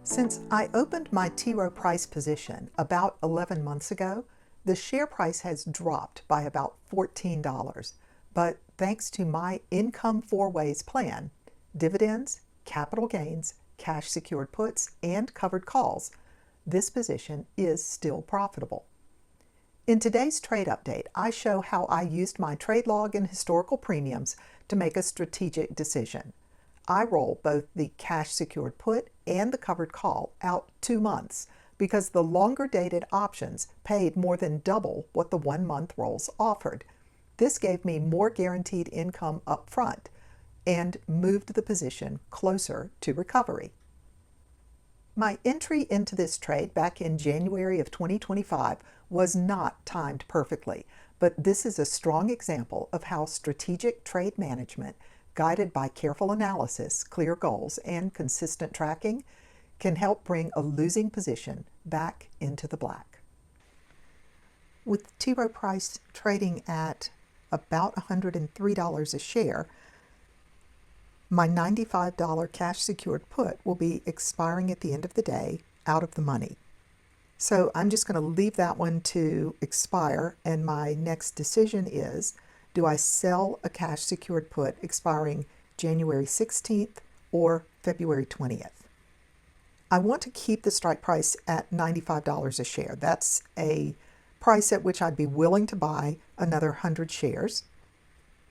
Since I opened my T. Rowe Price position about 11 months ago, the share price has dropped by about $14. But thanks to my Income Four Ways plan, dividends, capital gains, cash secured puts, and covered calls, this position is still profitable. In today's trade update, I show how I used my trade log and historical premiums to make a strategic decision. I roll both the cash secured put and the covered call out 2 months because the longer dated options paid more than double what the 1 month rolls offered. This gave me more guaranteed income up front and moved the position closer to recovery. My entry into this trade back in January of 2025 was not timed perfectly, but this is a strong example of how strategic trade management, guided by careful analysis, clear goals, and consistent tracking, can help bring a losing position back into the black. With T. Rowe Price trading at about $103 a share, my $95 cash secured put will be expiring at the end of the day, out of the money. So I'm just going to leave that one to expire, and my next decision is, do I sell a cash secured put expiring January 16th or February 20th? I want to keep the strike price at $95 a share. That's a price at which I'd be willing to buy another 100 shares.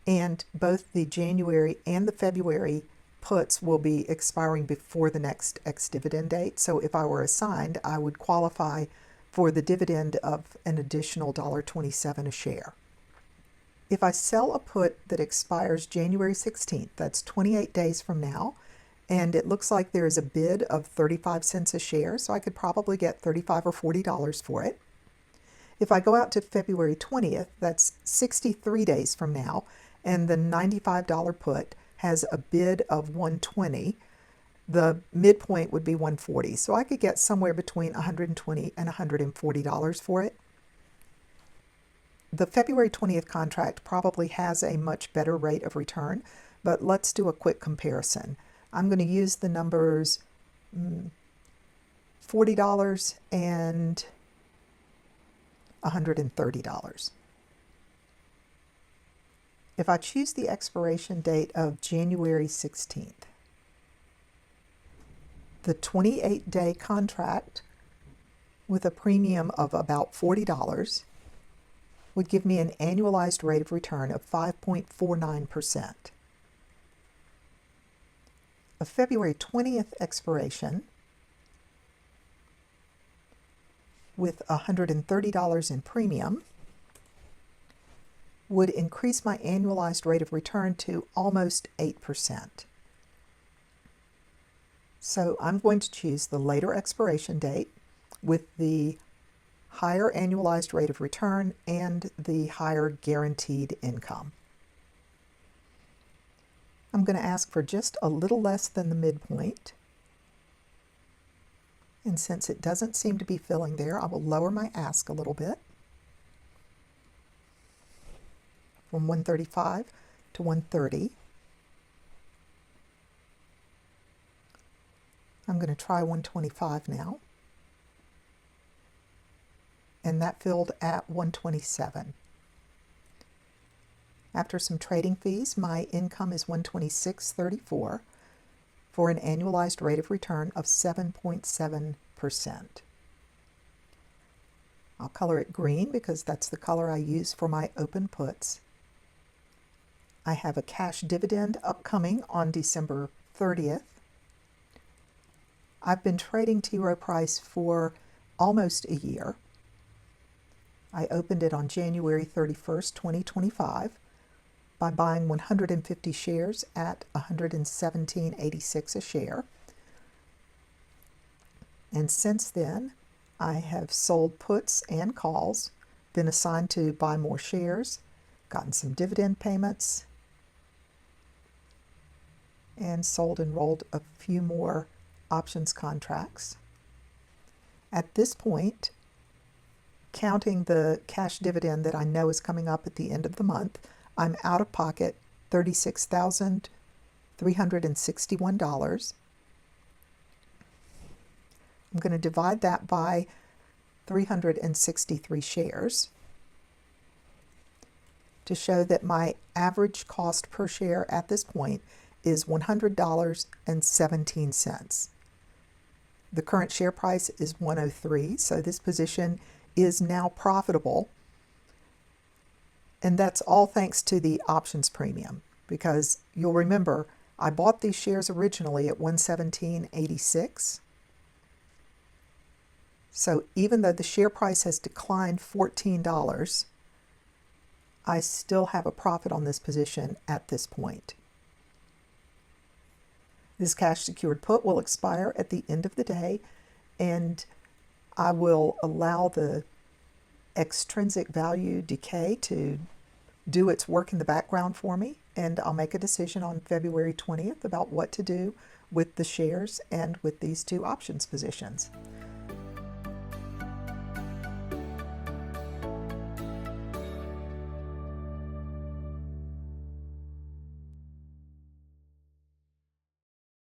And both the January and the February puts will be expiring before the next ex-dividend date. So if I were assigned, I would qualify for the dividend of an additional $1.27 a share. If I sell a put that expires January 16th, that's 28 days from now, and it looks like there is a bid of 35 cents a share, so I could probably get $35 or $40 for it. If I go out to February 20th, that's 63 days from now, and the $95 put has a bid of $120, the midpoint would be $140. So I could get somewhere between $120 and $140 for it. The February 20th contract probably has a much better rate of return, but let's do a quick comparison. I'm going to use the numbers $40 and $130. If I choose the expiration date of January 16th, the 28-day contract with a premium of about $40 would give me an annualized rate of return of 5.49%. A February 20th expiration with $130 in premium would increase my annualized rate of return to almost 8%. So I'm going to choose the later expiration date with the higher annualized rate of return and the higher guaranteed income. I'm going to ask for just a little less than the midpoint. And since it doesn't seem to be filling there, I will lower my ask a little bit from 135 to 130. I'm going to try 125 now. And that filled at 127. After some trading fees, my income is $126.34 for an annualized rate of return of 7.7%. I'll color it green because that's the color I use for my open puts. I have a cash dividend upcoming on December 30th. I've been trading T. Rowe Price for almost a year. I opened it on January 31st, 2025 by buying 150 shares at $117.86 a share. And since then, I have sold puts and calls, been assigned to buy more shares, gotten some dividend payments, and sold and rolled a few more options contracts. At this point, counting the cash dividend that I know is coming up at the end of the month, I'm out of pocket $36,361. I'm going to divide that by 363 shares to show that my average cost per share at this point is $100.17. The current share price is 103, so this position is now profitable. And that's all thanks to the options premium, because you'll remember I bought these shares originally at 117.86. So even though the share price has declined $14, I still have a profit on this position at this point. This cash secured put will expire at the end of the day, and I will allow the extrinsic value decay to do its work in the background for me, and I'll make a decision on February 20th about what to do with the shares and with these two options positions.